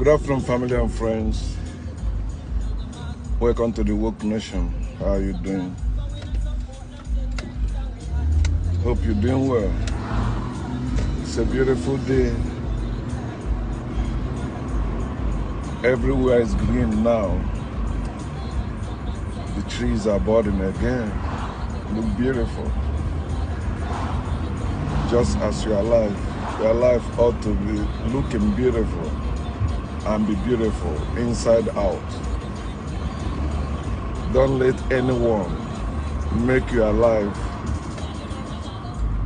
Good afternoon, family and friends. Welcome to the Woke Nation. How are you doing? Hope you're doing well. It's a beautiful day. Everywhere is green now. The trees are budding again. Look beautiful. Just as your life ought to be looking beautiful and be beautiful inside out. Don't let anyone make your life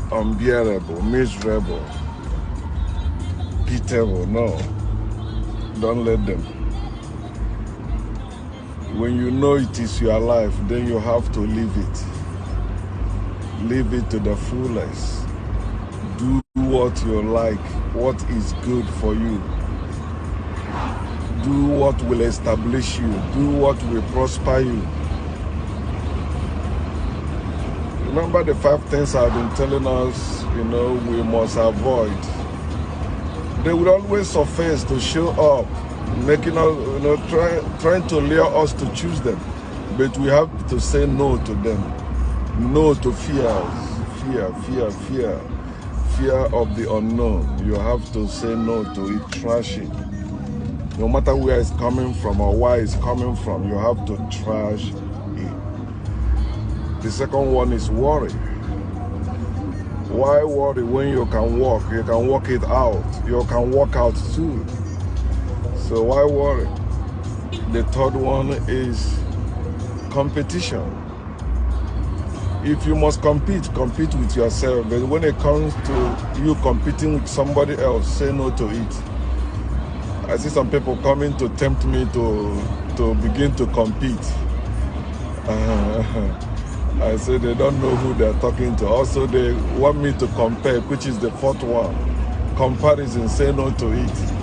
unbearable, miserable, pitiable. No, don't let them. When you know it is your life, then you have to live it. Live it to the fullest. Do what you like, what is good for you. Do what will establish you. Do what will prosper you. Remember the 5 things I've been telling us, we must avoid. They will always surface to show up, making us, trying to lure us to choose them. But we have to say no to them. No to fears. Fear of the unknown. You have to say no to it, trash it. No matter where it's coming from or why it's coming from, you have to trash it. The second one is worry. Why worry when you can walk? You can walk it out. You can walk out too. So why worry? The third one is competition. If you must compete with yourself. But when it comes to you competing with somebody else, say no to it. I see some people coming to tempt me to begin to compete. I say they don't know who they're talking to. Also, they want me to compare, which is the fourth one. Comparison, say no to it.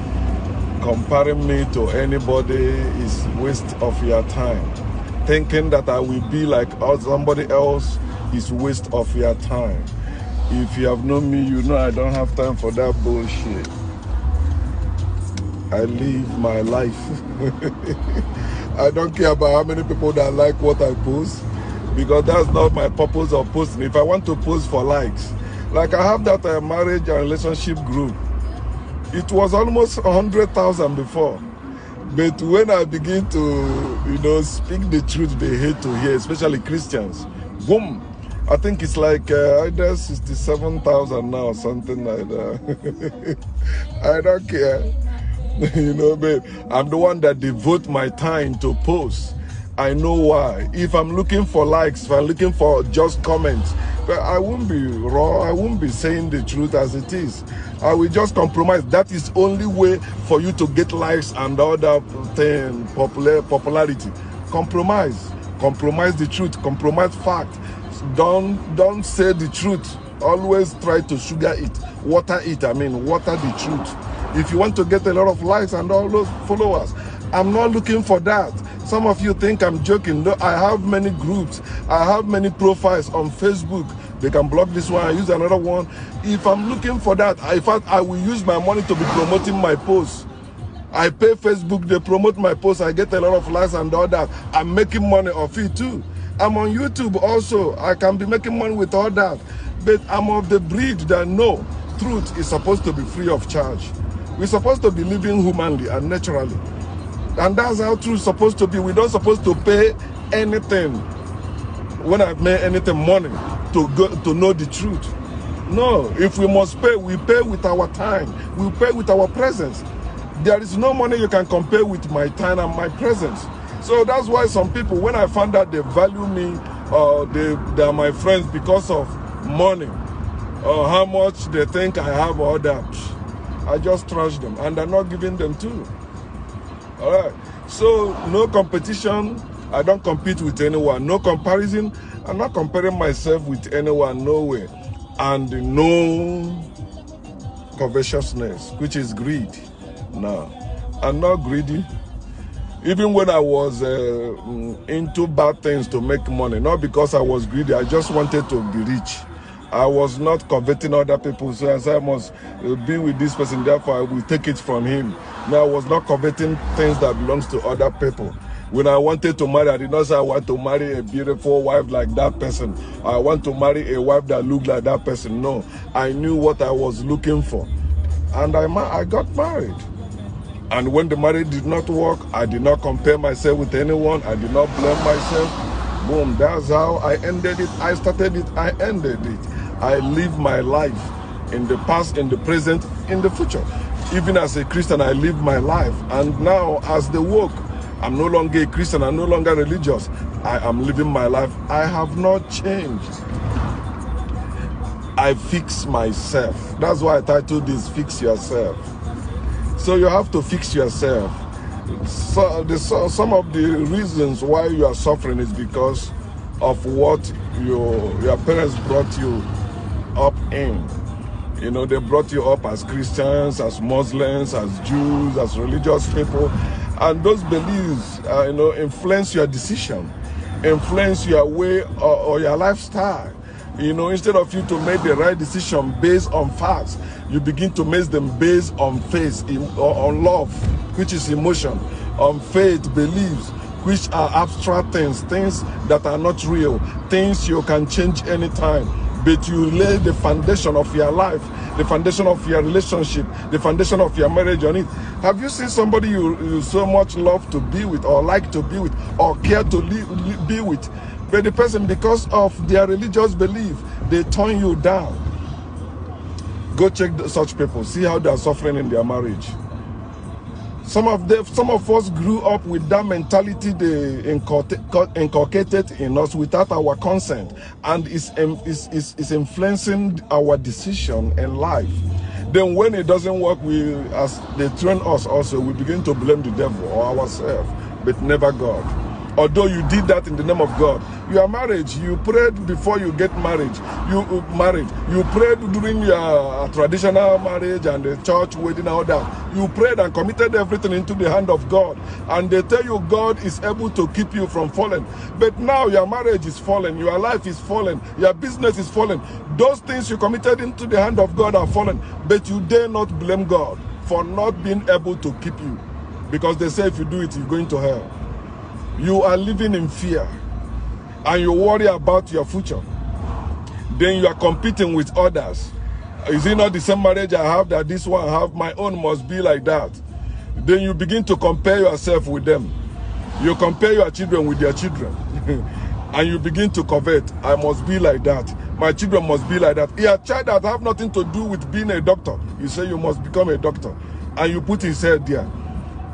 Comparing me to anybody is waste of your time. Thinking that I will be like somebody else is waste of your time. If you have known me, you know I don't have time for that bullshit. I live my life. I don't care about how many people that like what I post, because that's not my purpose of posting. If I want to post for likes, like I have that marriage and relationship group, it was almost 100,000 before. But when I begin to, speak the truth they hate to hear, especially Christians, boom, I think it's like either 67,000 now, something like that. I don't care. Babe, I'm the one that devote my time to post. I know why. If I'm looking for likes, if I'm looking for just comments, but I won't be raw, I won't be saying the truth as it is. I will just compromise. That is only way for you to get likes and all that thing, popularity. Compromise. Compromise the truth. Compromise fact. Don't say the truth. Always try to sugar it. Water the truth. If you want to get a lot of likes and all those followers, I'm not looking for that. Some of you think I'm joking. No, I have many groups. I have many profiles on Facebook. They can block this one. I use another one. If I'm looking for that, in fact, I will use my money to be promoting my posts. I pay Facebook. They promote my posts. I get a lot of likes and all that. I'm making money off it too. I'm on YouTube also. I can be making money with all that. But I'm of the breed that no, truth is supposed to be free of charge. We're supposed to be living humanly and naturally. And that's how truth is supposed to be. We're not supposed to pay anything. When I make anything money to know the truth. No, if we must pay, we pay with our time. We pay with our presence. There is no money you can compare with my time and my presence. So that's why some people, when I found out they value me, they are my friends because of money, or how much they think I have or that, I just trash them, and I'm not giving them too. All right. So no competition. I don't compete with anyone. No comparison. I'm not comparing myself with anyone. No way. And no covetousness, which is greed. No, I'm not greedy. Even when I was into bad things to make money, not because I was greedy, I just wanted to be rich. I was not coveting other people, so I said I must be with this person, therefore I will take it from him. No, I was not coveting things that belongs to other people. When I wanted to marry, I did not say I want to marry a beautiful wife like that person. I want to marry a wife that looked like that person. No, I knew what I was looking for. And I got married. And when the marriage did not work, I did not compare myself with anyone. I did not blame myself. Boom, that's how I ended it. I started it, I ended it. I live my life in the past, in the present, in the future. Even as a Christian, I live my life. And now, as the work, I'm no longer a Christian, I'm no longer religious. I am living my life. I have not changed. I fix myself. That's why I titled this, Fix Yourself. So you have to fix yourself. So some of the reasons why you are suffering is because of what your parents brought you up in. You know, they brought you up as Christians, as Muslims, as Jews, as religious people. And those beliefs, influence your decision, influence your way or your lifestyle. You know, instead of you to make the right decision based on facts, you begin to make them based on faith, on love, which is emotion, on faith, beliefs, which are abstract things that are not real, things you can change anytime. But you lay the foundation of your life, the foundation of your relationship, the foundation of your marriage on it. Have you seen somebody you so much love to be with, or like to be with, or care to be with, but the person, because of their religious belief, they turn you down? Go check such people, see how they are suffering in their marriage. Some of us grew up with that mentality they inculcated in us without our consent, and it's influencing our decision in life. Then when it doesn't work, as they train us also, we begin to blame the devil or ourselves, but never God. Although you did that in the name of God. Your marriage, you prayed before you get married. You prayed during your traditional marriage and the church wedding and all that. You prayed and committed everything into the hand of God. And they tell you God is able to keep you from falling. But now your marriage is fallen, your life is fallen, your business is fallen. Those things you committed into the hand of God are fallen. But you dare not blame God for not being able to keep you. Because they say if you do it, you're going to hell. You are living in fear and you worry about your future. Then you are competing with others. Is it not the same marriage I have that this one have? My own must be like that. Then you begin to compare yourself with them. You compare your children with their children. And you begin to covet. I must be like that. My children must be like that. A child that have nothing to do with being a doctor, you say you must become a doctor. And you put his head there.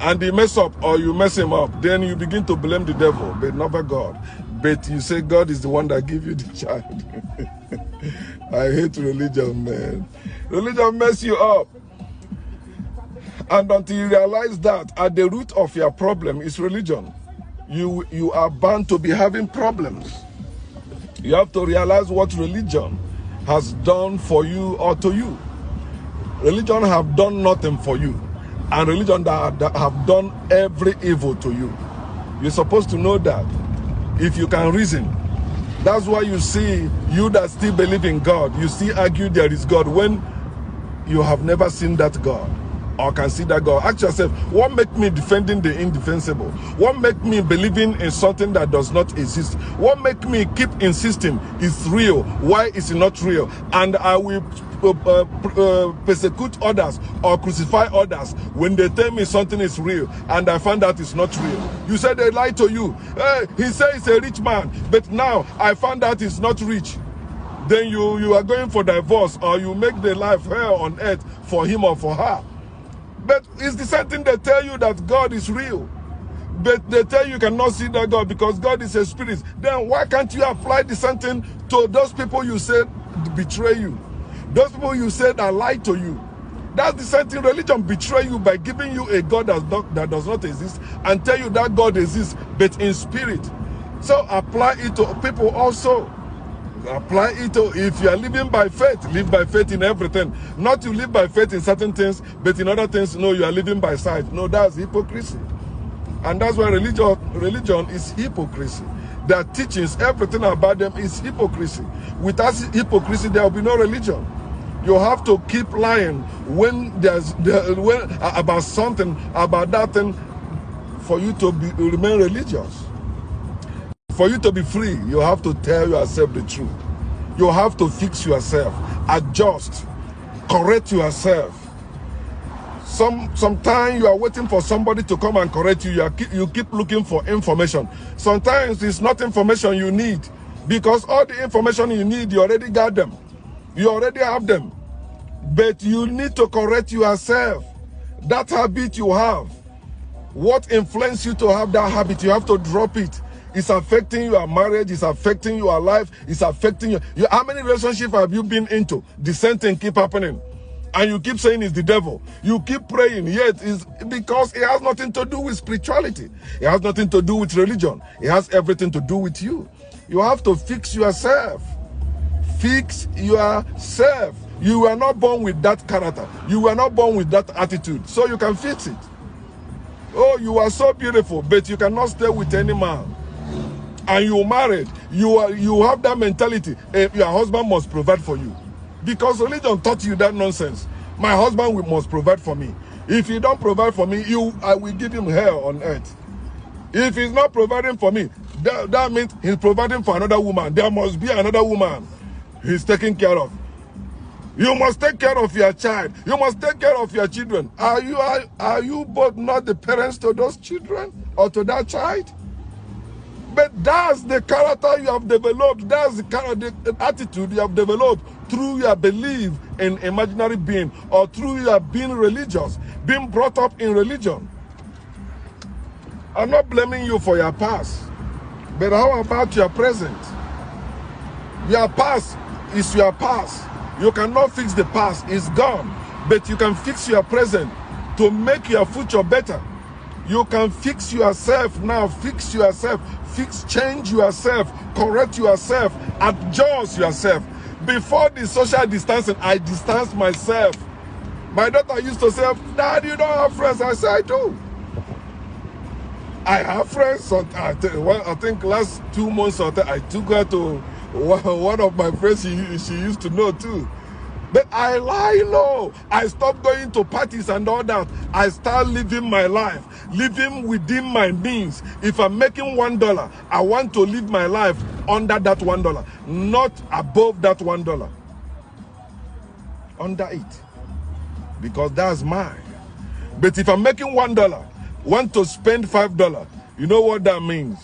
And he mess up or you mess him up, then you begin to blame the devil, but never God. But you say God is the one that give you the child. I hate religion, man. Religion mess you up. And until you realize that at the root of your problem is religion, you are bound to be having problems. You have to realize what religion has done for you or to you. Religion have done nothing for you. And religion that have done every evil to you. You're supposed to know that. If you can reason. That's why you see you that still believe in God, you still argue there is God when you have never seen that God or can see that God. Ask yourself, what make me defending the indefensible? What make me believing in something that does not exist? What make me keep insisting it's real? Why is it not real? And I will persecute others or crucify others when they tell me something is real and I find out it's not real. You said they lied to you. Hey, he said he's a rich man, but now I found out he's not rich. Then you are going for divorce, or you make the life hell on earth for him or for her. But it's the same thing they tell you that God is real. But they tell you cannot see that God because God is a spirit. Then why can't you apply the same thing to those people you said betray you? Those people you said that lied to you. That's the same thing. Religion betray you by giving you a God that does not exist and tell you that God exists, but in spirit. So apply it to people also. Apply it to, if you are living by faith, live by faith in everything. Not you live by faith in certain things, but in other things, no, you are living by sight. No, that's hypocrisy. And that's why religion is hypocrisy. Their teachings, everything about them is hypocrisy. Without hypocrisy, there will be no religion. You have to keep lying when about something, about that thing, for you to remain religious. For you to be free, you have to tell yourself the truth. You have to fix yourself, adjust, correct yourself. Sometimes you are waiting for somebody to come and correct you. You keep looking for information. Sometimes it's not information you need, because all the information you need, you already got them. You already have them. But you need to correct yourself. That habit you have, what influenced you to have that habit, you have to drop it. It's affecting your marriage, it's affecting your life, it's affecting you. How many relationships have you been into? The same thing keep happening. And you keep saying it's the devil. You keep praying, yet it's because it has nothing to do with spirituality. It has nothing to do with religion. It has everything to do with you. You have to fix yourself. Fix yourself. You were not born with that character. You were not born with that attitude. So you can fix it. Oh, you are so beautiful, but you cannot stay with any man. And you married. You have that mentality. Your husband must provide for you. Because religion taught you that nonsense. My husband must provide for me. If he don't provide for me, I will give him hell on earth. If he's not providing for me, that means he's providing for another woman. There must be another woman he's taking care of. You must take care of your child. You must take care of your children. Are you both not the parents to those children or to that child? But that's the character you have developed. That's the attitude you have developed through your belief in imaginary being, or through your being religious, being brought up in religion. I'm not blaming you for your past, but how about your present? Your past is your past. You cannot fix the past, it's gone. But you can fix your present to make your future better. You can fix yourself now, fix yourself, change yourself, correct yourself, adjust yourself. Before the social distancing, I distanced myself. My daughter used to say, "Dad, you don't have friends." I said, "I do. I have friends." So I think last 2 months I took her to one of my friends she used to know too. But I lie low. I stopped going to parties and all that. I start living my life, living within my means. If I'm making $1, I want to live my life under that $1, not above that $1. Under it. Because that's mine. But if I'm making $1, want to spend $5, you know what that means?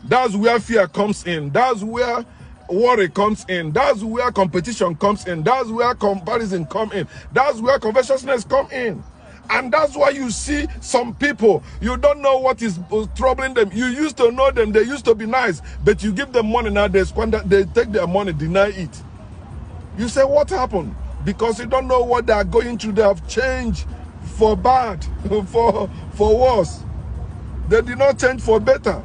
That's where fear comes in. That's where worry comes in. That's where competition comes in. That's where comparison comes in. That's where covetousness comes in. And that's why you see some people, you don't know what is troubling them. You used to know them, they used to be nice, but you give them money now, they squander, they take their money, deny it. You say, what happened? Because you don't know what they are going through. They have changed for bad, for worse. They did not change for better.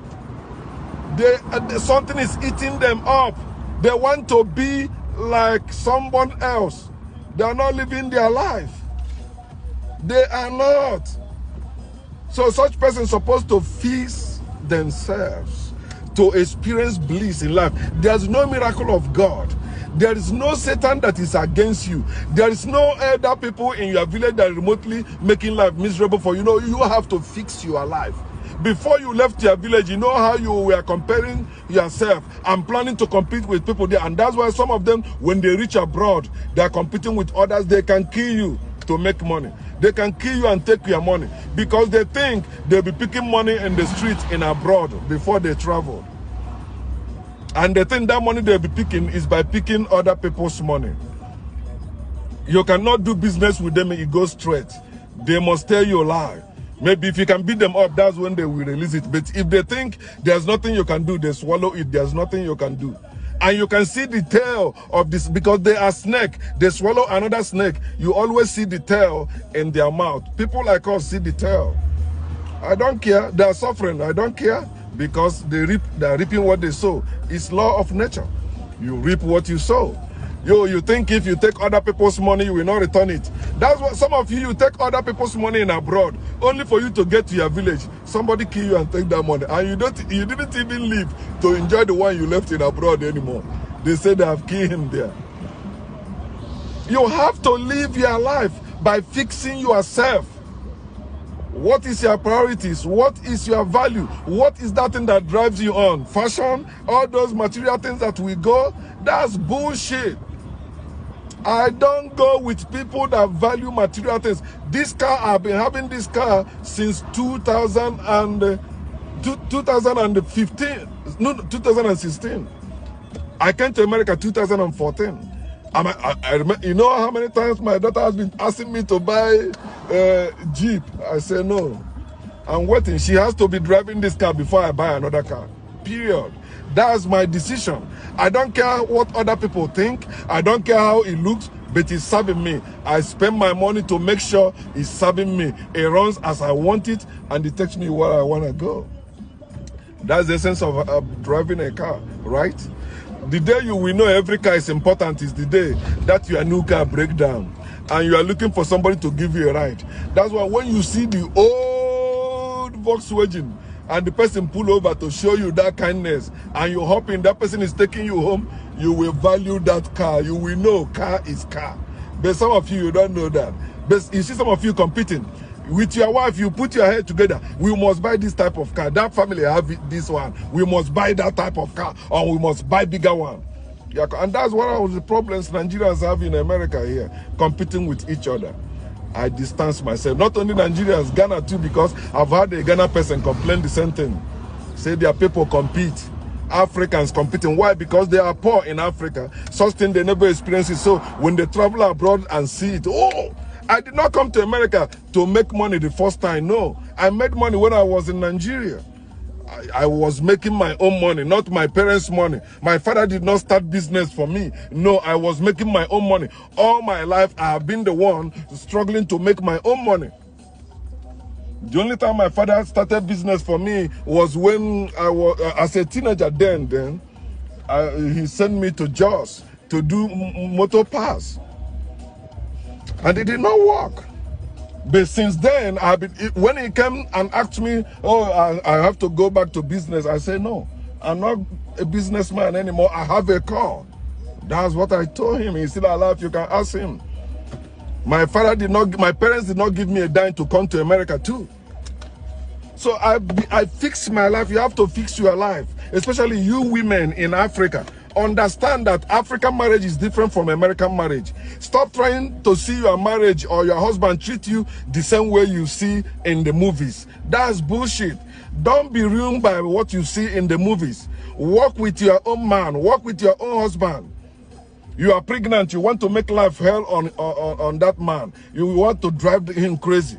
Something is eating them up. They want to be like someone else. They are not living their life. They are not. So such persons are supposed to fix themselves to experience bliss in life. There's no miracle of God. There is no Satan that is against you. There is no other people in your village that are remotely making life miserable for you. No, you have to fix your life. Before you left your village, you know how you were comparing yourself and planning to compete with people there. And that's why some of them, when they reach abroad, they are competing with others. They can kill you to make money. They can kill you and take your money because they think they'll be picking money in the street in abroad before they travel. And they think that money they'll be picking is by picking other people's money. You cannot do business with them and it goes straight. They must tell you a lie. Maybe if you can beat them up, that's when they will release it. But if they think there's nothing you can do, they swallow it. There's nothing you can do. And you can see the tail of this because they are snake. They swallow another snake. You always see the tail in their mouth. People like us see the tail. I don't care. They are suffering. I don't care because they are reaping what they sow. It's law of nature. You reap what you sow. You think if you take other people's money, you will not return it. That's what some of you take other people's money in abroad only for you to get to your village. Somebody kill you and take that money, and you didn't even live to enjoy the one you left in abroad anymore. They say they have killed him there. You have to live your life by fixing yourself. What is your priorities? What is your value? What is that thing that drives you on? Fashion? All those material things that we go? That's bullshit. I don't go with people that value material things. This car, I've been having this car since 2015. No, 2016. I came to America 2014. You know how many times my daughter has been asking me to buy Jeep? I say no. I'm waiting. She has to be driving this car before I buy another car. Period. That's my decision. I don't care what other people think. I don't care how it looks, but it's serving me. I spend my money to make sure it's serving me. It runs as I want it, and it takes me where I want to go. That's the essence of driving a car, right? The day you will know every car is important is the day that your new car breaks down and you are looking for somebody to give you a ride. That's why when you see the old Volkswagen and the person pull over to show you that kindness and you hop in, that person is taking you home, you will value that car. You will know car is car. But some of you don't know that. But you see some of you competing. With your wife, you put your head together. We must buy this type of car. That family have this one. We must buy that type of car, or we must buy bigger one. Yeah, and that's one of the problems Nigerians have in America here, competing with each other. I distance myself. Not only Nigerians, Ghana too, because I've had a Ghana person complain the same thing. Say their people compete. Africans competing. Why? Because they are poor in Africa. Such thing they never experience it. So when they travel abroad and see it, oh, I did not come to America to make money the first time. No, I made money when I was in Nigeria. I was making my own money, not my parents' money. My father did not start business for me. No, I was making my own money. All my life, I have been the one struggling to make my own money. The only time my father started business for me was when I was, as a teenager then he sent me to Jos to do motor pass. And it did not work. But since then, when he came and asked me, oh, I have to go back to business, I said, no, I'm not a businessman anymore. I have a car. That's what I told him. He's still alive. You can ask him. My parents did not give me a dime to come to America too. So I fixed my life. You have to fix your life, especially you women in Africa. Understand that African marriage is different from American marriage. Stop trying to see your marriage or your husband treat you the same way you see in the movies. That's bullshit. Don't be ruined by what you see in the movies. Work with your own man. Work with your own husband. You are pregnant. You want to make life hell on that man. You want to drive him crazy.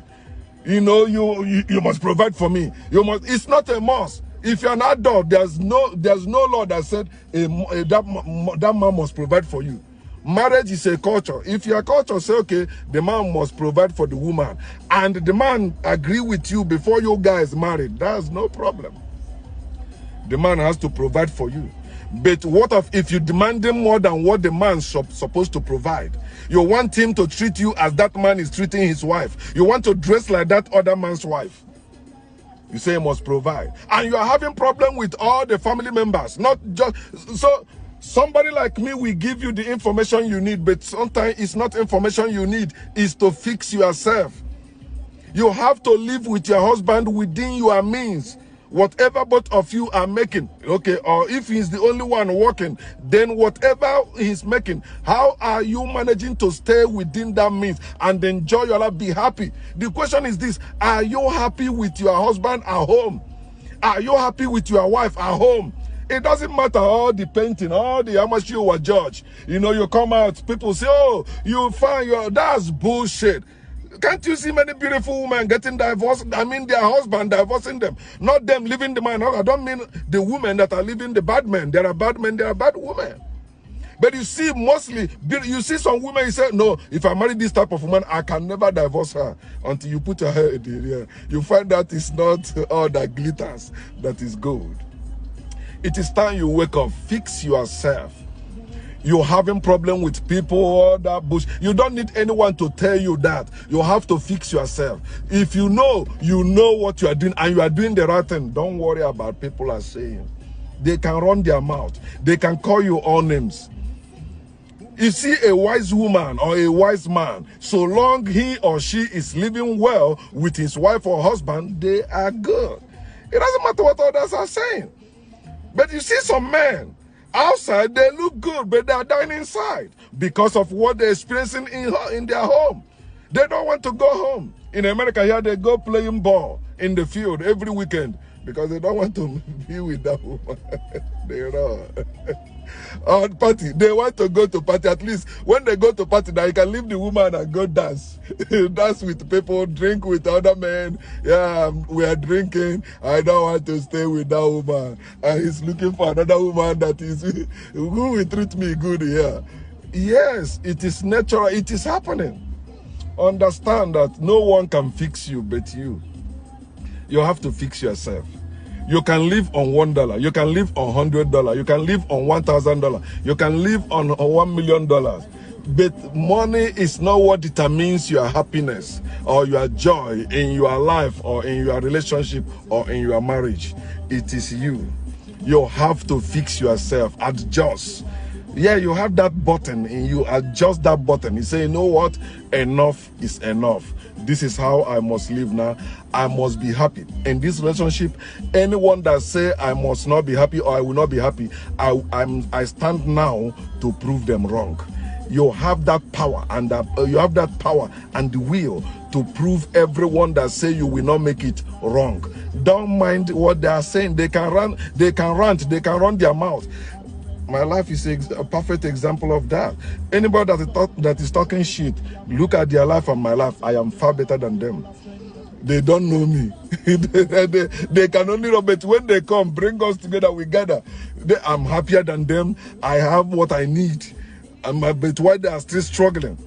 You know, you must provide for me. You must. It's not a must. If you're an adult, there's no law that said that man must provide for you. Marriage is a culture. If your culture say, okay, the man must provide for the woman, and the man agree with you before you guys married, that's no problem. The man has to provide for you. But what if you demand him more than what the man's supposed to provide? You want him to treat you as that man is treating his wife. You want to dress like that other man's wife. You say he must provide. And you are having problem with all the family members. Not just so somebody like me will give you the information you need, but sometimes it's not information you need, it's to fix yourself. You have to live with your husband within your means. Whatever both of you are making, okay, or if he's the only one working, then whatever he's making, how are you managing to stay within that means and enjoy your life, be happy? The question is this: are you happy with your husband at home? Are you happy with your wife at home? It doesn't matter all the painting, all the how much you were judged. You know, you come out, people say, oh, you fine, that's bullshit. Can't you see many beautiful women getting divorced? I mean, their husband divorcing them, not them leaving the man. I don't mean the women that are leaving the bad men. There are bad men, there are bad women. But you see, mostly, you see some women, you say, no, if I marry this type of woman, I can never divorce her until you put her hair in the air. You find that it's not all that glitters that is gold. It is time you wake up, fix yourself. You're having problem with people, all that bush. You don't need anyone to tell you that. You have to fix yourself. If you know what you are doing and you are doing the right thing, don't worry about people are saying. They can run their mouth. They can call you all names. You see a wise woman or a wise man, so long he or she is living well with his wife or husband, they are good. It doesn't matter what others are saying. But you see some men, outside they look good, but they are dying inside because of what they're experiencing in their home. They don't want to go home. In America here, they go playing ball in the field every weekend because they don't want to be with that woman. They know. On party, they want to go to party. At least when they go to party, now you can leave the woman and go dance. Dance with people, drink with other men. Yeah, we are drinking. I don't want to stay with that woman. And he's looking for another woman that is who will treat me good here. Yes, it is natural. It is happening. Understand that no one can fix you but you. You have to fix yourself. You can live on $1. You can live on $100. You can live on $1,000. You can live on $1 million. But money is not what determines your happiness or your joy in your life or in your relationship or in your marriage. It is you. You have to fix yourself. Adjust. Yeah, you have that button in you. Adjust that button. You say, you know what? Enough is enough. This is how I must live now. I must be happy. In this relationship, anyone that say I must not be happy or I will not be happy, I stand now to prove them wrong. You have that power and you have that power and the will to prove everyone that say you will not make it wrong. Don't mind what they are saying. They can rant, they can run their mouth. My life is a perfect example of that. Anybody that is talking shit, look at their life and my life. I am far better than them. They don't know me. they can only know, but when they come, bring us together, we gather. I'm happier than them. I have what I need. But why they are still struggling?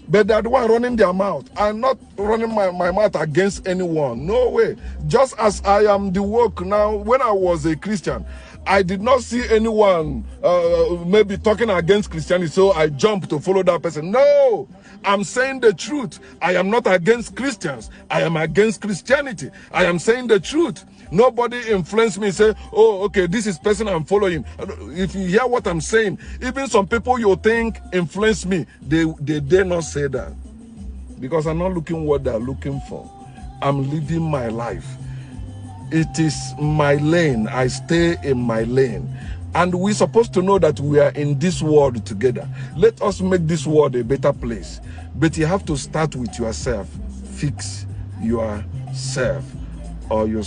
But they're the one running their mouth. I'm not running my mouth against anyone. No way. Just as I am the work now, when I was a Christian, I did not see anyone maybe talking against Christianity, so I jumped to follow that person. No, I'm saying the truth. I am not against Christians. I am against Christianity. I am saying the truth. Nobody influenced me, say, oh, okay, this is person I'm following. If you hear what I'm saying, even some people you think influence me, they dare not say that. Because I'm not looking what they're looking for. I'm living my life. It is my lane. I stay in my lane. And we're supposed to know that we are in this world together. Let us make this world a better place. But you have to start with yourself. Fix yourself. Or you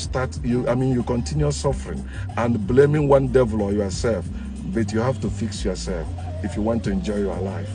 continue suffering and blaming one devil or yourself. But you have to fix yourself if you want to enjoy your life.